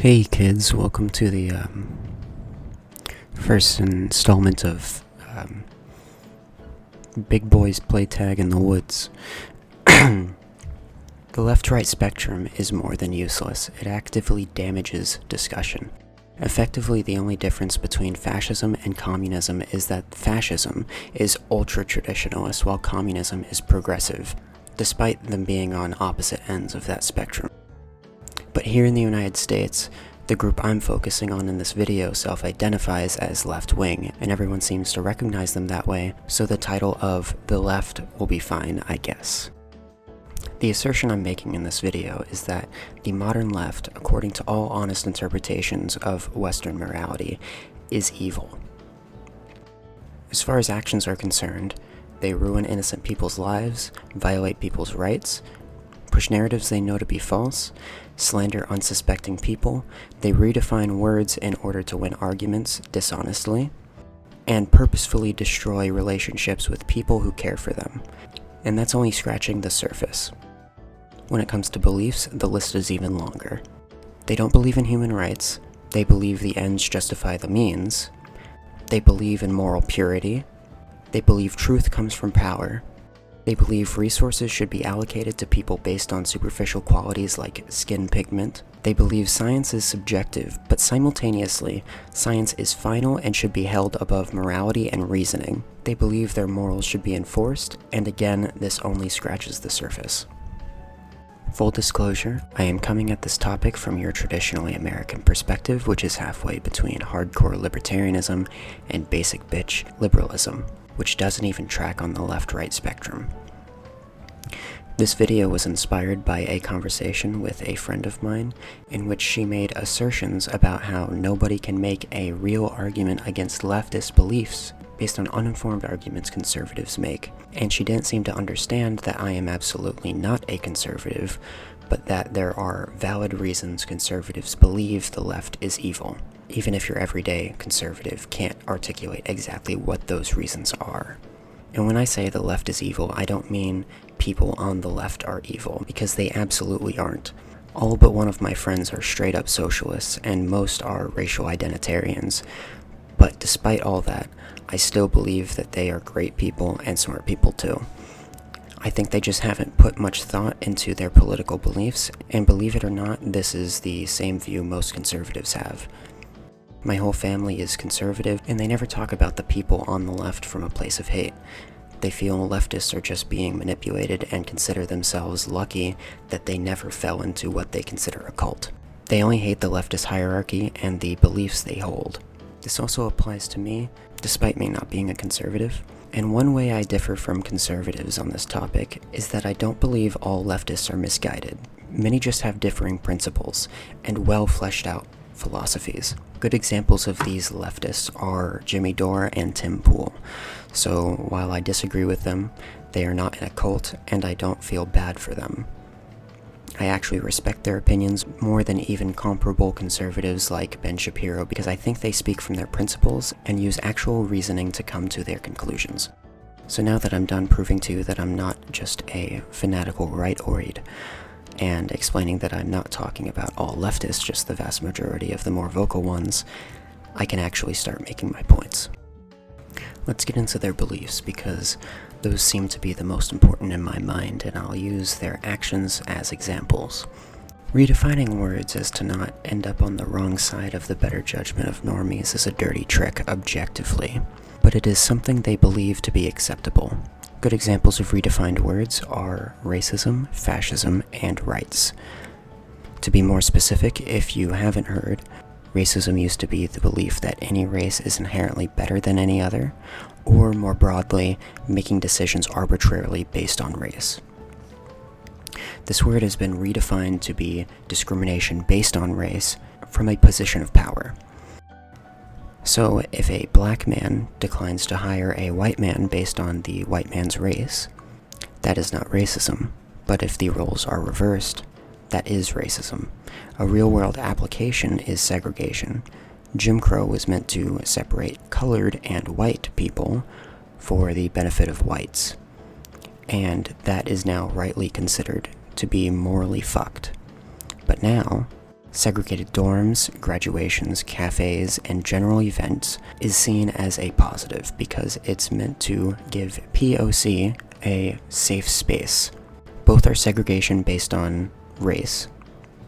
Hey kids, welcome to the first installment of Big Boys Play Tag in the Woods. The left-right spectrum is more than useless. It actively damages discussion. Effectively, the only difference between fascism and communism is that fascism is ultra-traditionalist while communism is progressive, despite them being on opposite ends of that spectrum. But here in the United States, the group I'm focusing on in this video self-identifies as left-wing, and everyone seems to recognize them that way, so the title of The Left will be fine, I guess. The assertion I'm making in this video is that the modern left, according to all honest interpretations of Western morality, is evil. As far as actions are concerned, they ruin innocent people's lives, violate people's rights, push narratives they know to be false, slander unsuspecting people, they redefine words in order to win arguments dishonestly, and purposefully destroy relationships with people who care for them. And that's only scratching the surface. When it comes to beliefs, the list is even longer. They don't believe in human rights, they believe the ends justify the means, they believe in moral purity, they believe truth comes from power, they believe resources should be allocated to people based on superficial qualities like skin pigment. They believe science is subjective, but simultaneously, science is final and should be held above morality and reasoning. They believe their morals should be enforced, and again, this only scratches the surface. Full disclosure, I am coming at this topic from your traditionally American perspective, which is halfway between hardcore libertarianism and basic bitch liberalism, which doesn't even track on the left-right spectrum. This video was inspired by a conversation with a friend of mine in which she made assertions about how nobody can make a real argument against leftist beliefs based on uninformed arguments conservatives make, and she didn't seem to understand that I am absolutely not a conservative, but that there are valid reasons conservatives believe the left is evil, even if your everyday conservative can't articulate exactly what those reasons are. And when I say the left is evil, I don't mean people on the left are evil, because they absolutely aren't. All but one of my friends are straight up socialists, and most are racial identitarians. But despite all that, I still believe that they are great people and smart people too. I think they just haven't put much thought into their political beliefs, and believe it or not, this is the same view most conservatives have. My whole family is conservative, and they never talk about the people on the left from a place of hate. They feel leftists are just being manipulated and consider themselves lucky that they never fell into what they consider a cult. They only hate the leftist hierarchy and the beliefs they hold. This also applies to me, despite me not being a conservative. And one way I differ from conservatives on this topic is that I don't believe all leftists are misguided. Many just have differing principles and well fleshed out philosophies. Good examples of these leftists are Jimmy Dore and Tim Pool. So while I disagree with them, they are not in a cult, and I don't feel bad for them. I actually respect their opinions more than even comparable conservatives like Ben Shapiro, because I think they speak from their principles and use actual reasoning to come to their conclusions. So now that I'm done proving to you that I'm not just a fanatical right-oid, and explaining that I'm not talking about all leftists, just the vast majority of the more vocal ones, I can actually start making my points. Let's get into their beliefs, because those seem to be the most important in my mind, and I'll use their actions as examples. Redefining words as to not end up on the wrong side of the better judgment of normies is a dirty trick objectively, but it is something they believe to be acceptable. Good examples of redefined words are racism, fascism, and rights. To be more specific, if you haven't heard, racism used to be the belief that any race is inherently better than any other, or more broadly, making decisions arbitrarily based on race. This word has been redefined to be discrimination based on race from a position of power. So if a black man declines to hire a white man based on the white man's race, that is not racism. But if the roles are reversed, that is racism. A real-world application is segregation. Jim Crow was meant to separate colored and white people for the benefit of whites, and that is now rightly considered to be morally fucked. But now, Segregated dorms, graduations, cafes, and general events is seen as a positive because it's meant to give POC a safe space. Both are segregation based on race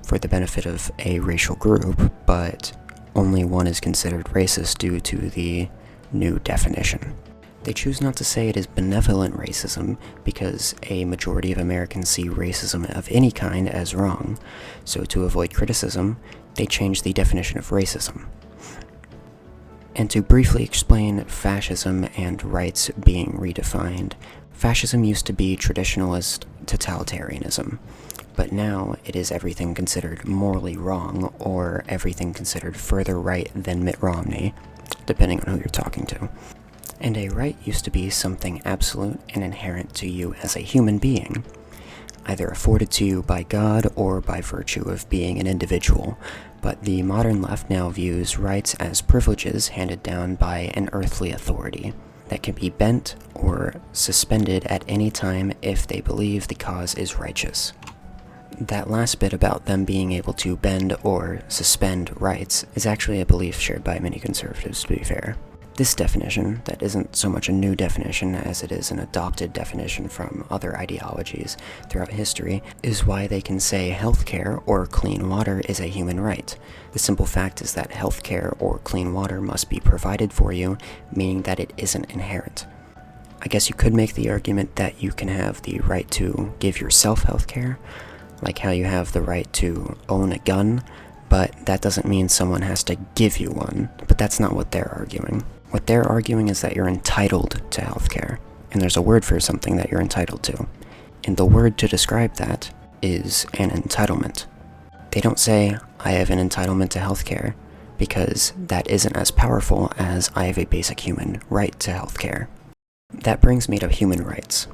for the benefit of a racial group, but only one is considered racist due to the new definition. They choose not to say it is benevolent racism because a majority of Americans see racism of any kind as wrong, so to avoid criticism, they change the definition of racism. And to briefly explain fascism and rights being redefined, fascism used to be traditionalist totalitarianism, but now it is everything considered morally wrong or everything considered further right than Mitt Romney, depending on who you're talking to. And a right used to be something absolute and inherent to you as a human being, either afforded to you by God or by virtue of being an individual, but the modern left now views rights as privileges handed down by an earthly authority that can be bent or suspended at any time if they believe the cause is righteous. That last bit about them being able to bend or suspend rights is actually a belief shared by many conservatives, to be fair. This definition, that isn't so much a new definition as it is an adopted definition from other ideologies throughout history, is why they can say healthcare or clean water is a human right. The simple fact is that healthcare or clean water must be provided for you, meaning that it isn't inherent. I guess you could make the argument that you can have the right to give yourself healthcare, like how you have the right to own a gun, but that doesn't mean someone has to give you one. But that's not what they're arguing. What they're arguing is that you're entitled to healthcare, and there's a word for something that you're entitled to. And the word to describe that is an entitlement. They don't say, I have an entitlement to healthcare, because that isn't as powerful as I have a basic human right to healthcare. That brings me to human rights.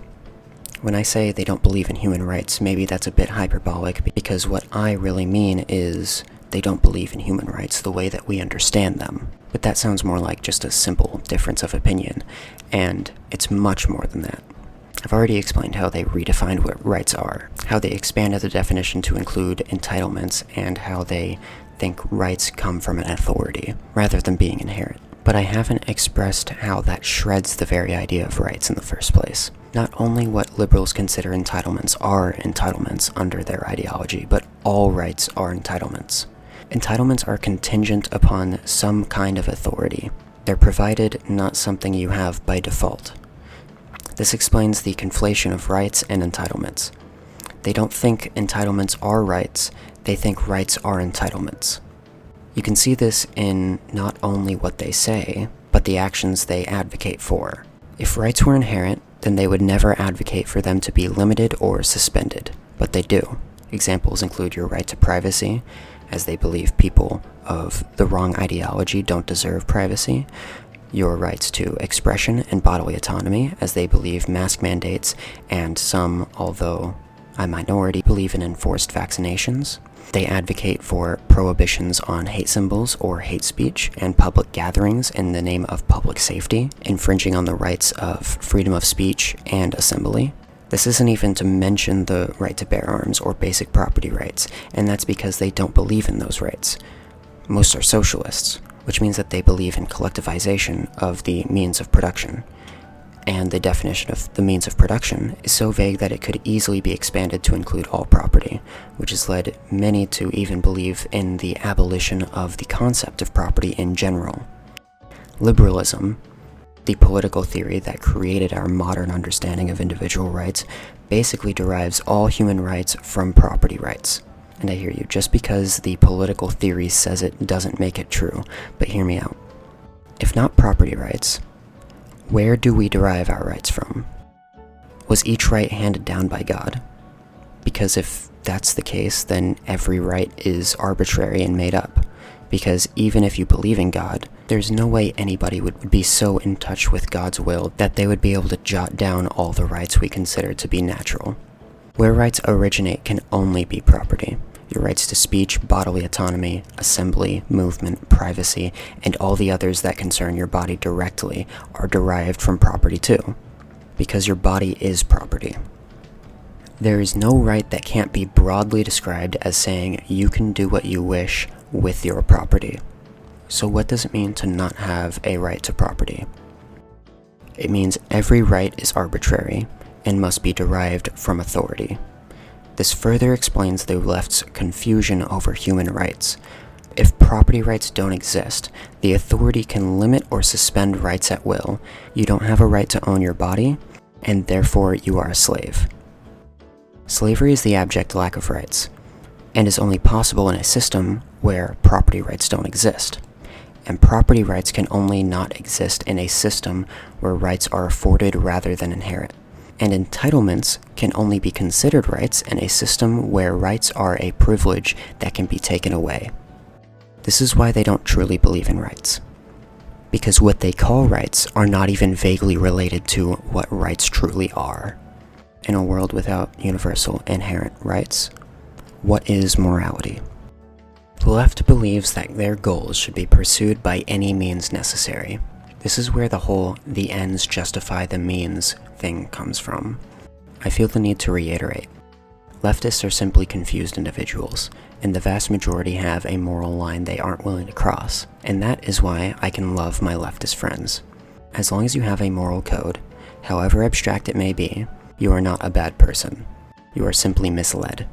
When I say they don't believe in human rights, maybe that's a bit hyperbolic, because what I really mean is they don't believe in human rights the way that we understand them. But that sounds more like just a simple difference of opinion, and it's much more than that. I've already explained how they redefined what rights are, how they expanded the definition to include entitlements, and how they think rights come from an authority, rather than being inherent. But I haven't expressed how that shreds the very idea of rights in the first place. Not only what liberals consider entitlements are entitlements under their ideology, but all rights are entitlements. Entitlements are contingent upon some kind of authority. They're provided, not something you have by default. This explains the conflation of rights and entitlements. They don't think entitlements are rights, they think rights are entitlements. You can see this in not only what they say, but the actions they advocate for. If rights were inherent, then they would never advocate for them to be limited or suspended, but they do. Examples include your right to privacy, as they believe people of the wrong ideology don't deserve privacy, your rights to expression and bodily autonomy, as they believe mask mandates and some, although a minority, believe in enforced vaccinations. They advocate for prohibitions on hate symbols or hate speech and public gatherings in the name of public safety, infringing on the rights of freedom of speech and assembly. This isn't even to mention the right to bear arms or basic property rights, and that's because they don't believe in those rights. Most are socialists, which means that they believe in collectivization of the means of production. And the definition of the means of production is so vague that it could easily be expanded to include all property, which has led many to even believe in the abolition of the concept of property in general. Liberalism, the political theory that created our modern understanding of individual rights, basically derives all human rights from property rights. And I hear you, just because the political theory says it doesn't make it true, but hear me out. If not property rights, where do we derive our rights from? Was each right handed down by God? Because if that's the case, then every right is arbitrary and made up. Because even if you believe in God, there's no way anybody would be so in touch with God's will that they would be able to jot down all the rights we consider to be natural. Where rights originate can only be property. Your rights to speech, bodily autonomy, assembly, movement, privacy, and all the others that concern your body directly are derived from property too, because your body is property. There is no right that can't be broadly described as saying you can do what you wish with your property. So what does it mean to not have a right to property? It means every right is arbitrary and must be derived from authority. This further explains the left's confusion over human rights. If property rights don't exist, the authority can limit or suspend rights at will. You don't have a right to own your body, and therefore you are a slave. Slavery is the abject lack of rights, and is only possible in a system where property rights don't exist. And property rights can only not exist in a system where rights are afforded rather than inherent. And entitlements can only be considered rights in a system where rights are a privilege that can be taken away. This is why they don't truly believe in rights. Because what they call rights are not even vaguely related to what rights truly are. In a world without universal inherent rights, what is morality? The left believes that their goals should be pursued by any means necessary. This is where the whole "the ends justify the means" thing comes from. I feel the need to reiterate. Leftists are simply confused individuals, and the vast majority have a moral line they aren't willing to cross, and that is why I can love my leftist friends. As long as you have a moral code, however abstract it may be, you are not a bad person. You are simply misled.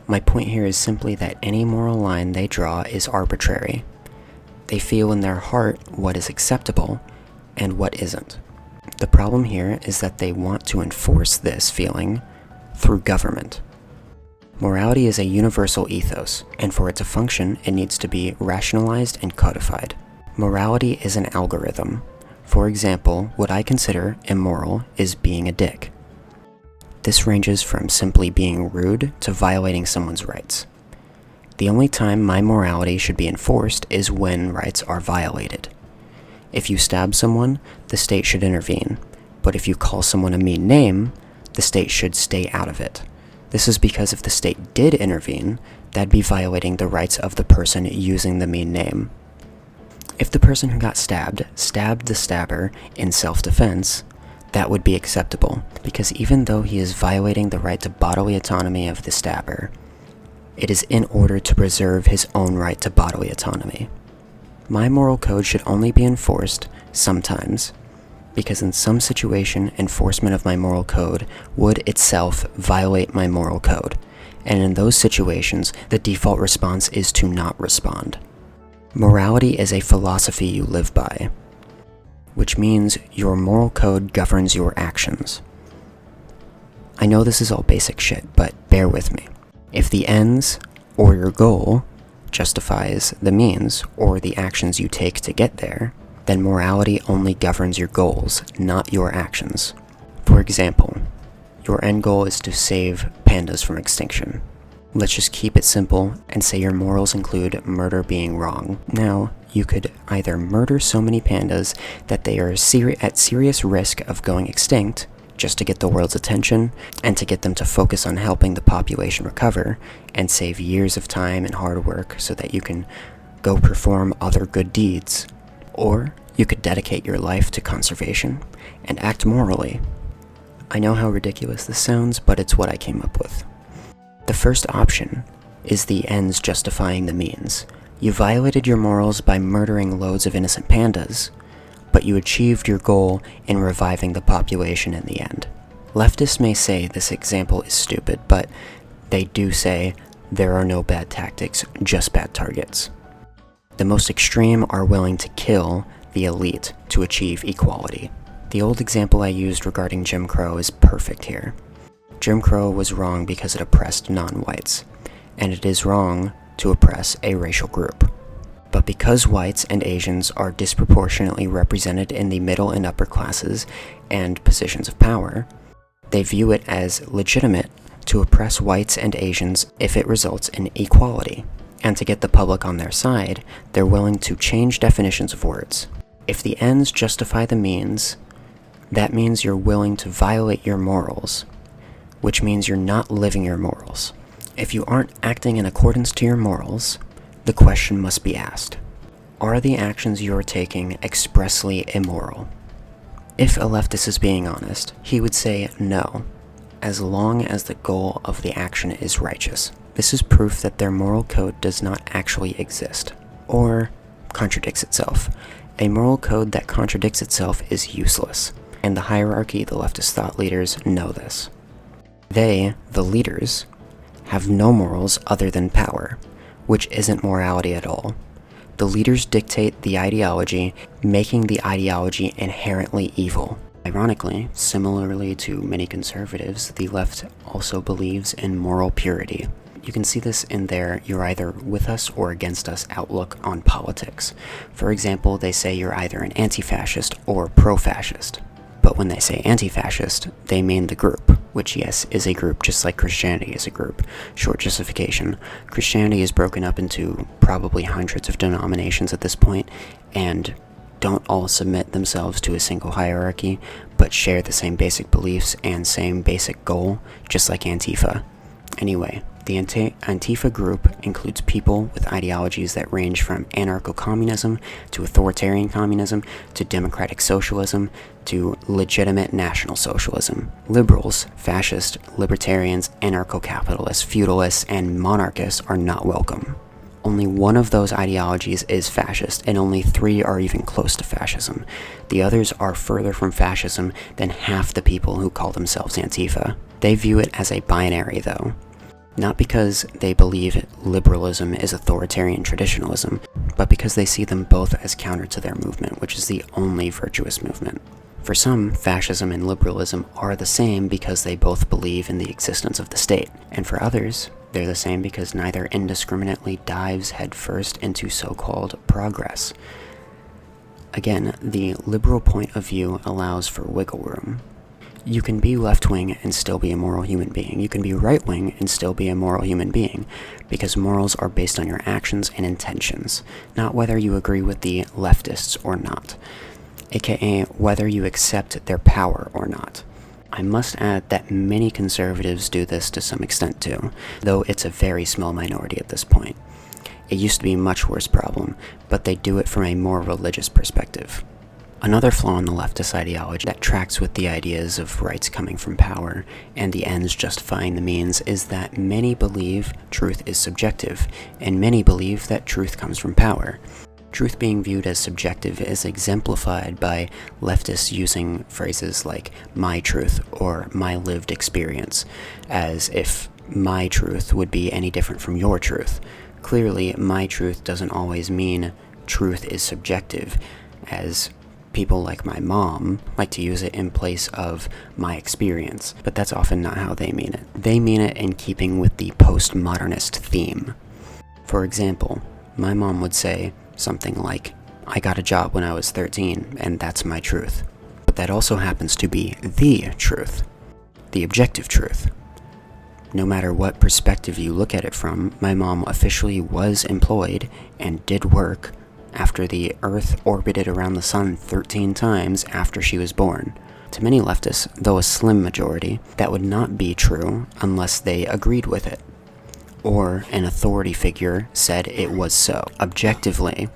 My point here is simply that any moral line they draw is arbitrary. They feel in their heart what is acceptable and what isn't. The problem here is that they want to enforce this feeling through government. Morality is a universal ethos, and for it to function, it needs to be rationalized and codified. Morality is an algorithm. For example, what I consider immoral is being a dick. This ranges from simply being rude to violating someone's rights. The only time my morality should be enforced is when rights are violated. If you stab someone, the state should intervene, but if you call someone a mean name, the state should stay out of it. This is because if the state did intervene, that'd be violating the rights of the person using the mean name. If the person who got stabbed the stabber in self-defense, that would be acceptable, because even though he is violating the right to bodily autonomy of the stabber, it is in order to preserve his own right to bodily autonomy. My moral code should only be enforced sometimes, because in some situation, enforcement of my moral code would itself violate my moral code, and in those situations, the default response is to not respond. Morality is a philosophy you live by, which means your moral code governs your actions. I know this is all basic shit, but bear with me. If the ends, or your goal, justifies the means, or the actions you take to get there, then morality only governs your goals, not your actions. For example, your end goal is to save pandas from extinction. Let's just keep it simple and say your morals include murder being wrong. Now, you could either murder so many pandas that they are at serious risk of going extinct, just to get the world's attention, and to get them to focus on helping the population recover, and save years of time and hard work so that you can go perform other good deeds. Or, you could dedicate your life to conservation and act morally. I know how ridiculous this sounds, but it's what I came up with. The first option is the ends justifying the means. You violated your morals by murdering loads of innocent pandas, but you achieved your goal in reviving the population in the end. Leftists may say this example is stupid, but they do say there are no bad tactics, just bad targets. The most extreme are willing to kill the elite to achieve equality. The old example I used regarding Jim Crow is perfect here. Jim Crow was wrong because it oppressed non-whites, and it is wrong to oppress a racial group. But because whites and Asians are disproportionately represented in the middle and upper classes and positions of power, they view it as legitimate to oppress whites and Asians if it results in equality. And to get the public on their side, they're willing to change definitions of words. If the ends justify the means, that means you're willing to violate your morals, which means you're not living your morals. If you aren't acting in accordance to your morals, the question must be asked: are the actions you're taking expressly immoral? If a leftist is being honest, he would say no. as long as the goal of the action is righteous. This is proof that their moral code does not actually exist, or contradicts itself. A moral code that contradicts itself is useless, and the hierarchy, the leftist thought leaders, know this. They, the leaders, have no morals other than power, which isn't morality at all. The leaders dictate the ideology, making the ideology inherently evil. Ironically, similarly to many conservatives, the left also believes in moral purity. You can see this in their "you're either with us or against us" outlook on politics. For example, they say you're either an anti-fascist or pro-fascist. But when they say anti-fascist, they mean the group, which, yes, is a group just like Christianity is a group. Short justification: Christianity is broken up into probably hundreds of denominations at this point, and don't all submit themselves to a single hierarchy, but share the same basic beliefs and same basic goal, just like Antifa. Anyway, the Antifa group includes people with ideologies that range from anarcho-communism to authoritarian communism to democratic socialism to legitimate national socialism. Liberals, fascists, libertarians, anarcho-capitalists, feudalists, and monarchists are not welcome. Only one of those ideologies is fascist, and only 3 are even close to fascism. The others are further from fascism than half the people who call themselves Antifa. They view it as a binary, though. Not because they believe liberalism is authoritarian traditionalism, but because they see them both as counter to their movement, which is the only virtuous movement. For some, fascism and liberalism are the same because they both believe in the existence of the state, and for others, they're the same because neither indiscriminately dives headfirst into so-called progress. Again, the liberal point of view allows for wiggle room. You can be left-wing and still be a moral human being. You can be right-wing and still be a moral human being, because morals are based on your actions and intentions, not whether you agree with the leftists or not, aka whether you accept their power or not. I must add that many conservatives do this to some extent too, though it's a very small minority at this point. It used to be a much worse problem, but they do it from a more religious perspective. Another flaw in the leftist ideology that tracks with the ideas of rights coming from power and the ends justifying the means is that many believe truth is subjective, and many believe that truth comes from power. Truth being viewed as subjective is exemplified by leftists using phrases like "my truth" or "my lived experience," as if my truth would be any different from your truth. Clearly, my truth doesn't always mean truth is subjective, as people like my mom like to use it in place of my experience, but that's often not how they mean it. They mean it in keeping with the postmodernist theme. For example, my mom would say something like, "I got a job when I was 13, and that's my truth." But that also happens to be the truth, the objective truth. No matter what perspective you look at it from, my mom officially was employed and did work after the Earth orbited around the Sun 13 times after she was born. To many leftists, though a slim majority, that would not be true unless they agreed with it, or an authority figure said it was so. Objectively,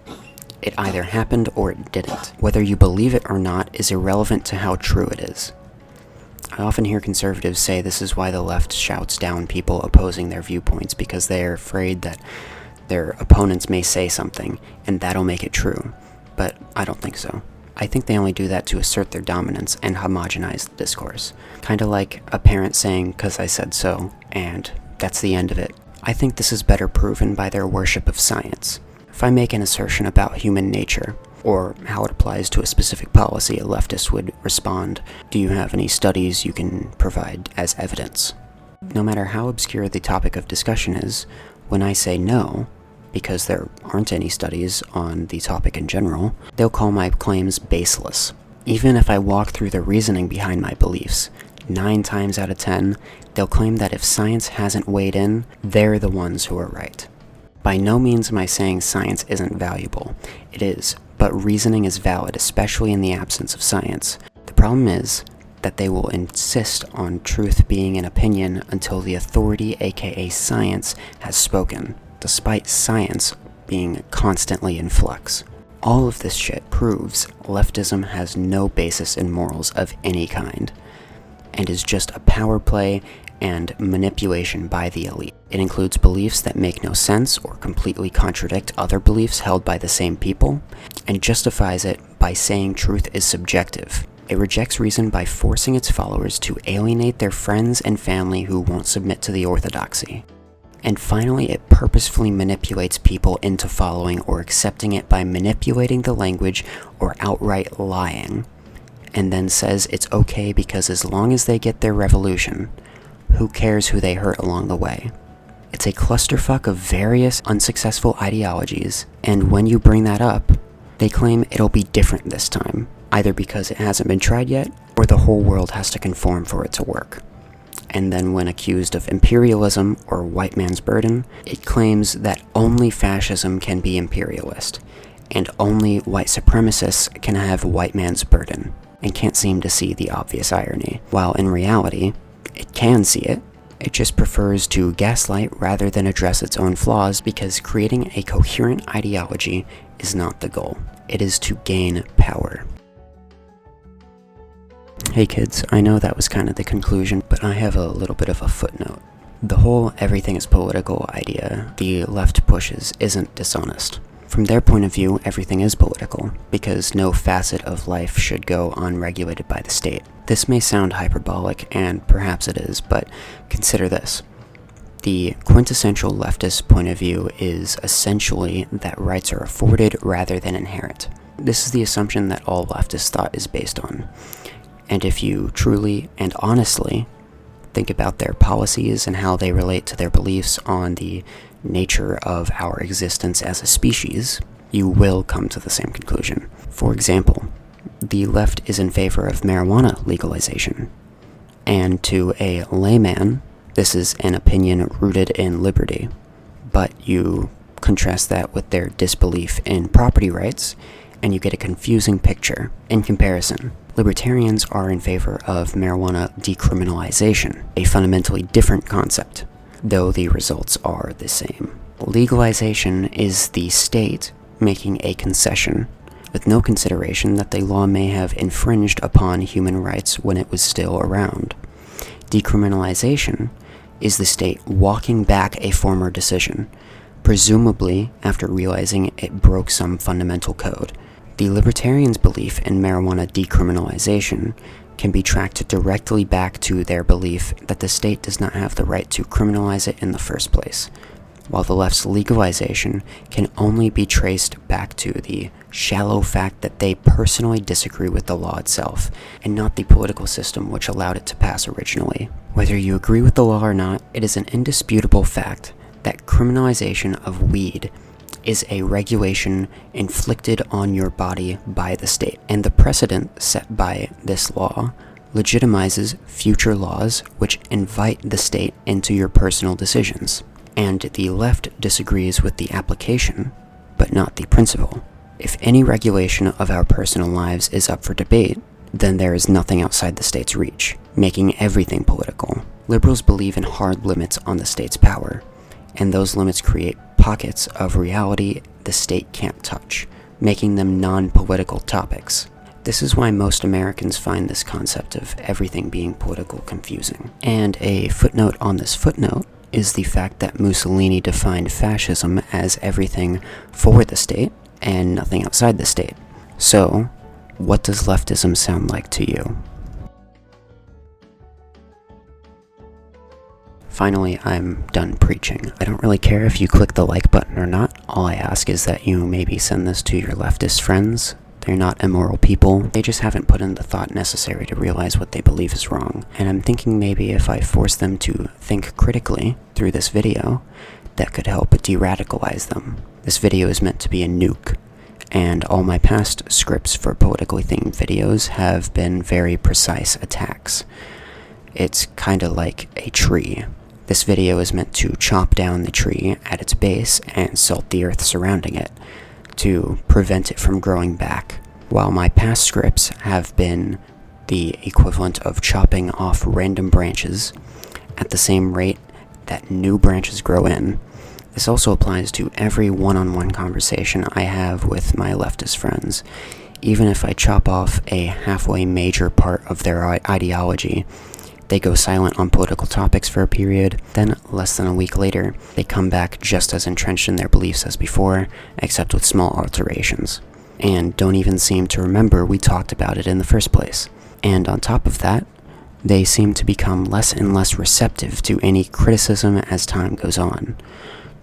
it either happened or it didn't. Whether you believe it or not is irrelevant to how true it is. I often hear conservatives say this is why the left shouts down people opposing their viewpoints, because they are afraid that their opponents may say something, and that'll make it true. But I don't think so. I think they only do that to assert their dominance and homogenize the discourse. Kinda like a parent saying, "'cause I said so," and that's the end of it. I think this is better proven by their worship of science. If I make an assertion about human nature, or how it applies to a specific policy, a leftist would respond, "Do you have any studies you can provide as evidence?" No matter how obscure the topic of discussion is, when I say no, because there aren't any studies on the topic in general, they'll call my claims baseless. Even if I walk through the reasoning behind my beliefs, 9 times out of 10, they'll claim that if science hasn't weighed in, they're the ones who are right. By no means am I saying science isn't valuable. It is, but reasoning is valid, especially in the absence of science. The problem is that they will insist on truth being an opinion until the authority, aka science, has spoken, despite science being constantly in flux. All of this shit proves leftism has no basis in morals of any kind. and is just a power play and manipulation by the elite. It includes beliefs that make no sense or completely contradict other beliefs held by the same people, and justifies it by saying truth is subjective. It rejects reason by forcing its followers to alienate their friends and family who won't submit to the orthodoxy. And finally, it purposefully manipulates people into following or accepting it by manipulating the language or outright lying, and then says it's okay because as long as they get their revolution, who cares who they hurt along the way? It's a clusterfuck of various unsuccessful ideologies, and when you bring that up, they claim it'll be different this time, either because it hasn't been tried yet, or the whole world has to conform for it to work. And then when accused of imperialism or white man's burden, it claims that only fascism can be imperialist, and only white supremacists can have white man's burden, and can't seem to see the obvious irony, while in reality, it can see it. It just prefers to gaslight rather than address its own flaws because creating a coherent ideology is not the goal. It is to gain power. Hey kids, I know that was kind of the conclusion, but I have a little bit of a footnote. The whole everything is political idea the left pushes isn't dishonest. From their point of view, everything is political, because no facet of life should go unregulated by the state. This may sound hyperbolic, and perhaps it is, but consider this. The quintessential leftist point of view is essentially that rights are afforded rather than inherent. This is the assumption that all leftist thought is based on. And if you truly and honestly think about their policies and how they relate to their beliefs on the nature of our existence as a species, you will come to the same conclusion. For example, the left is in favor of marijuana legalization. And to a layman, this is an opinion rooted in liberty. But you contrast that with their disbelief in property rights, and you get a confusing picture. In comparison, libertarians are in favor of marijuana decriminalization, a fundamentally different concept, though the results are the same. Legalization is the state making a concession, with no consideration that the law may have infringed upon human rights when it was still around. Decriminalization is the state walking back a former decision, presumably after realizing it broke some fundamental code. The libertarians' belief in marijuana decriminalization can be tracked directly back to their belief that the state does not have the right to criminalize it in the first place, while the left's legalization can only be traced back to the shallow fact that they personally disagree with the law itself, and not the political system which allowed it to pass originally. Whether you agree with the law or not, it is an indisputable fact that criminalization of weed is a regulation inflicted on your body by the state, and the precedent set by this law legitimizes future laws which invite the state into your personal decisions. And the left disagrees with the application, but not the principle. If any regulation of our personal lives is up for debate, then there is nothing outside the state's reach, making everything political. Liberals believe in hard limits on the state's power, and those limits create pockets of reality the state can't touch, making them non-political topics. This is why most Americans find this concept of everything being political confusing. And a footnote on this footnote is the fact that Mussolini defined fascism as everything for the state and nothing outside the state. So, what does leftism sound like to you? Finally, I'm done preaching. I don't really care if you click the like button or not. All I ask is that you maybe send this to your leftist friends. They're not immoral people. They just haven't put in the thought necessary to realize what they believe is wrong. And I'm thinking maybe if I force them to think critically through this video, that could help de-radicalize them. This video is meant to be a nuke, and all my past scripts for politically themed videos have been very precise attacks. It's kinda like a tree. This video is meant to chop down the tree at its base and salt the earth surrounding it, to prevent it from growing back, while my past scripts have been the equivalent of chopping off random branches at the same rate that new branches grow in. This also applies to every one-on-one conversation I have with my leftist friends. Even if I chop off a halfway major part of their ideology, They go silent on political topics for a period, then less than a week later, they come back just as entrenched in their beliefs as before, except with small alterations. And don't even seem to remember we talked about it in the first place. And on top of that, they seem to become less and less receptive to any criticism as time goes on.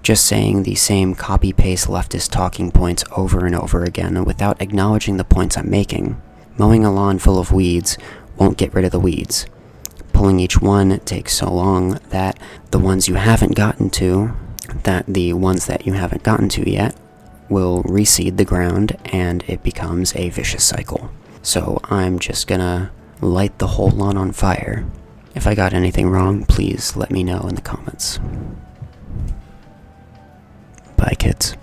Just saying the same copy-paste leftist talking points over and over again without acknowledging the points I'm making. Mowing a lawn full of weeds won't get rid of the weeds. Pulling each one takes so long that the ones you haven't gotten to yet will reseed the ground, and it becomes a vicious cycle. So I'm just gonna light the whole lawn on fire. If I got anything wrong, please let me know in the comments. Bye, kids.